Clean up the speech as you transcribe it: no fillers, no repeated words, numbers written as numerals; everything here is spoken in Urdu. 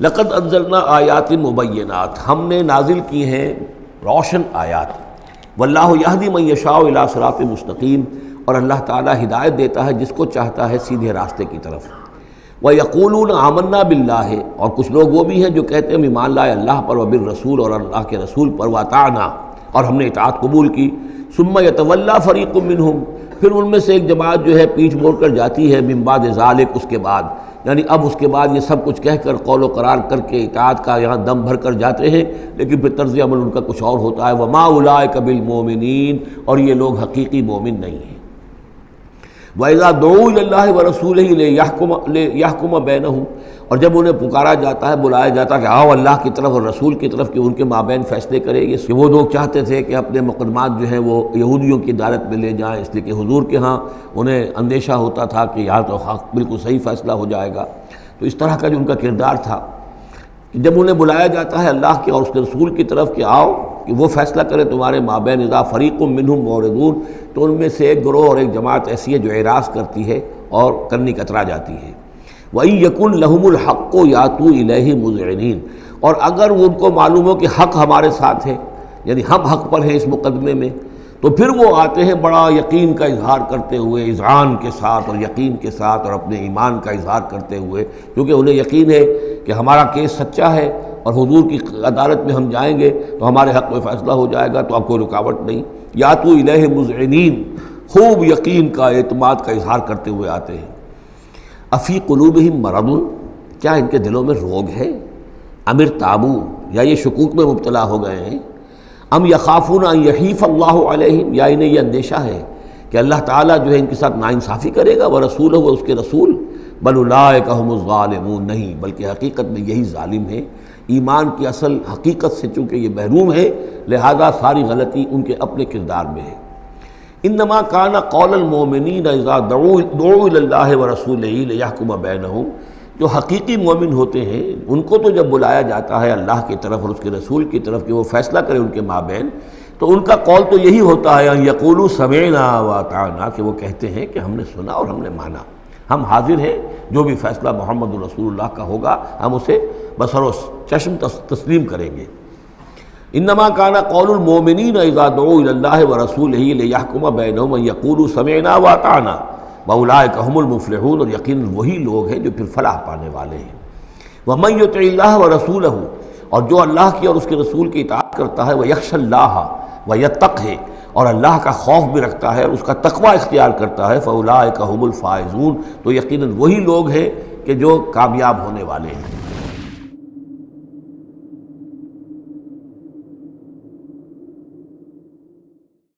لقد انزلنا آیات مبینات، ہم نے نازل کی ہیں روشن آیات۔ واللہ یہدی من یشاء الی صراط مستقیم، اور اللہ تعالیٰ ہدایت دیتا ہے جس کو چاہتا ہے سیدھے راستے کی طرف۔ وَيَقُولُونَ آمَنَّا بِاللَّهِ، اور کچھ لوگ وہ بھی ہیں جو کہتے ہیں ہم ایمان لائے اللہ پر، وبالرسول، اور اللہ کے رسول پر، وَأَطَعْنَا، اور ہم نے اطاعت قبول کی۔ ثُمَّ يَتَوَلَّىٰ فَرِيقٌ مِّنْهُمْ، پھر ان میں سے ایک جماعت جو ہے پیچھ موڑ کر جاتی ہے، من بعد ذالک، اس کے بعد، یعنی اب اس کے بعد یہ سب کچھ کہہ کر قول و قرار کر کے اطاعت کا یہاں دم بھر کر جاتے ہیں، لیکن پھر طرز عمل ان کا کچھ اور ہوتا ہے۔ وَمَا أُولَٰئِكَ بِالْمُؤْمِنِينَ، اور یہ لوگ حقیقی مومن نہیں ہیں۔ وَإِذَا دُعُوا إِلَى اللَّهِ وَرَسُولِهِ لِيَحْكُمَ بَيْنَهُمْ، اور جب انہیں پکارا جاتا ہے، بلایا جاتا ہے کہ آؤ اللہ کی طرف اور رسول کی طرف کہ ان کے مابین فیصلے کرے۔ یہ وہ لوگ چاہتے تھے کہ اپنے مقدمات جو ہیں وہ یہودیوں کی عدالت میں لے جائیں، اس لیے کہ حضور کے ہاں انہیں اندیشہ ہوتا تھا کہ یہاں تو حق بالکل صحیح فیصلہ ہو جائے گا۔ تو اس طرح کا جو ان کا کردار تھا کہ جب انہیں بلایا جاتا ہے اللہ کے اور اس کے رسول کی طرف کہ آؤ کہ وہ فیصلہ کرے تمہارے مابین، اذا فریق منہم معرضون، تو ان میں سے ایک گروہ اور ایک جماعت ایسی ہے جو اعراض کرتی ہے اور کرنی کترا جاتی ہے۔ وَإِن يَكُن لَهُمُ الْحَقُّ يَأْتُوا إِلَيْهِ مُذْعِنِينَ، اور اگر ان کو معلوم ہو کہ حق ہمارے ساتھ ہے، یعنی ہم حق پر ہیں اس مقدمے میں، تو پھر وہ آتے ہیں بڑا یقین کا اظہار کرتے ہوئے، اذعان کے ساتھ اور یقین کے ساتھ، اور اپنے ایمان کا اظہار کرتے ہوئے، کیونکہ انہیں یقین ہے کہ ہمارا کیس سچا ہے اور حضور کی عدالت میں ہم جائیں گے تو ہمارے حق میں فیصلہ ہو جائے گا، تو اب کوئی رکاوٹ نہیں۔ یاتوا الیہ مذعنین، خوب یقین کا اعتماد کا اظہار کرتے ہوئے آتے ہیں۔ افی قلوبہم مرض، کیا ان کے دلوں میں روگ ہے؟ ام ارتابوا، یا یہ شکوک میں مبتلا ہو گئے ہیں؟ ام یخافون ان یحیف اللہ علیہم، یا انہیں یہ اندیشہ ہے کہ اللہ تعالیٰ جو ہے ان کے ساتھ ناانصافی کرے گا، ورسولہ، اور اس کے رسول۔ بل اولئک هم الظالمون، نہیں بلکہ حقیقت میں یہی ظالم ہیں۔ ایمان کی اصل حقیقت سے چونکہ یہ محروم ہے، لہذا ساری غلطی ان کے اپنے کردار میں ہے۔ انما کان قول المؤمنین اذا دعوا الی اللہ ورسولہ لیحکم بینہم، جو حقیقی مومن ہوتے ہیں ان کو تو جب بلایا جاتا ہے اللہ کی طرف اور اس کے رسول کی طرف کہ وہ فیصلہ کرے ان کے مابین، تو ان کا قول تو یہی ہوتا ہے ان یقولوا سمعنا واطعنا، کہ وہ کہتے ہیں کہ ہم نے سنا اور ہم نے مانا، ہم حاضر ہیں، جو بھی فیصلہ محمد رسول اللہ کا ہوگا ہم اسے بصر و چشم تسلیم کریں گے۔ انما کان قول المؤمنین اذا دعوا الی اللہ ورسولہ لیحکم بینہم ان یقولوا سمعنا واطعنا وَأُولَٰئِكَ هُمُ الْمُفْلِحُونَ، اور یقیناً وہی لوگ ہیں جو پھر فلاح پانے والے ہیں۔ وَمَن يُطِعِ اللَّهَ وَرَسُولَهُ، اور جو اللہ کی اور اس کے رسول کی اطاعت کرتا ہے، وَيَخْشَ اللَّهَ وَيَتَّقْهِ، اور اللہ کا خوف بھی رکھتا ہے اور اس کا تقوی اختیار کرتا ہے، فَأُولَٰئِكَ هُمُ الْفَائِزُونَ، تو یقیناً وہی لوگ ہیں کہ جو کامیاب ہونے والے ہیں۔